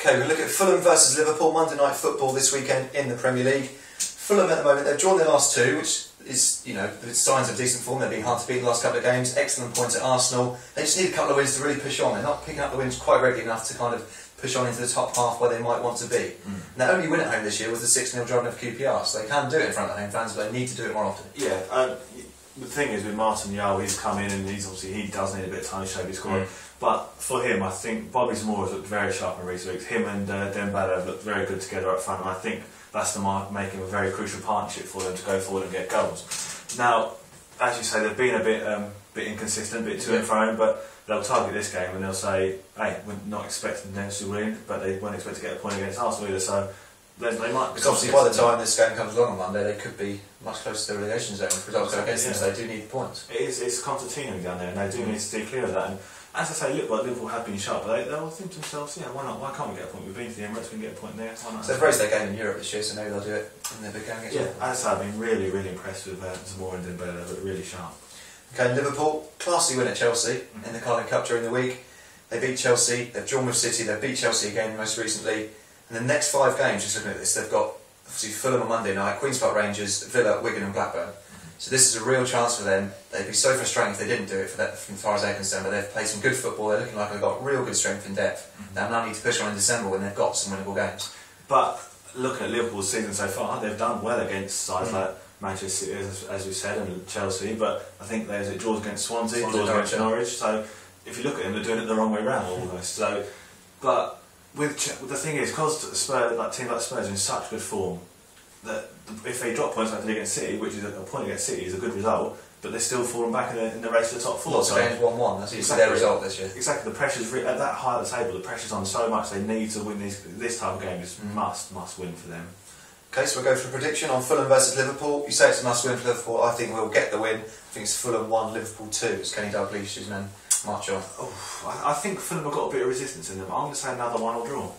Okay, we'll look at Fulham versus Liverpool, Monday night football this weekend in the Premier League. Fulham at the moment, they've drawn their last two, which is, you know, signs of decent form. They've been hard to beat the last couple of games. Excellent points at Arsenal. They just need a couple of wins to really push on. They're not picking up the wins quite regularly enough to kind of push on into the top half where they might want to be. And their only win at home this year was the 6-0 driving of QPR, so they can do it in front of the home fans, but they need to do it more often. Yeah, the thing is with Martin Yao, he's come in and he does need a bit of time to show his scoring. But for him, I think Bobby Zamora has looked very sharp in recent weeks. Him and Dembele have looked very good together up front, and I think that's making a very crucial partnership for them to go forward and get goals. Now, as you say, they've been a bit inconsistent, a bit to and fro, but they'll target this game and they'll say, hey, we're not expecting them to win, but they won't expect to get a point against Arsenal either, so they might... Because obviously by the time this game comes along on Monday, they could be much closer to the relegation zone if results go against them, so they do need the points. It's Constantino down there, and they do need to stay clear of that. And as I say, Liverpool have been sharp, but they'll think to themselves, yeah, why not? Why can't we get a point? We've been to the Emirates, we can get a point there. Why not? So they've raised their game in Europe this year, so maybe they'll do it in their big game against Liverpool. As I say, I've been really, really impressed with Zamora and Dembele. They look really sharp. Okay, Liverpool, classy win at Chelsea in the Carling Cup during the week. They beat Chelsea, they've drawn with City, they've beat Chelsea again most recently. And the next 5 games, just looking at this, they've got obviously Fulham on Monday night, Queen's Park Rangers, Villa, Wigan and Blackburn. So this is a real chance for them. They'd be so frustrating if they didn't do it from as far as they're concerned, but they've played some good football, they're looking like they've got real good strength and depth. They now need to push on in December when they've got some winnable games. But looking at Liverpool's season so far, they've done well against sides like Manchester City, as we said, and Chelsea, but I think there's draws against Swansea, draws against Norwich, so if you look at them, they're doing it the wrong way round almost. So, but the thing is, because Spurs, like teams like Spurs are in such good form, that if they drop points like they did against City, which is a point against City is a good result, but they're still falling back in the race to the top 4. Lots of games 1-1, that's exactly their result this year. Exactly, the pressure's at that high at the table, the pressure's on so much, they need to win this type of game is must win for them. Okay, so we'll go for a prediction on Fulham versus Liverpool. You say it's a must win for Liverpool, I think we'll get the win. I think it's Fulham 1, Liverpool 2. It's Kenny Dalglish's men march on. I think Fulham have got a bit of resistance in them. I'm going to say another 1 or draw.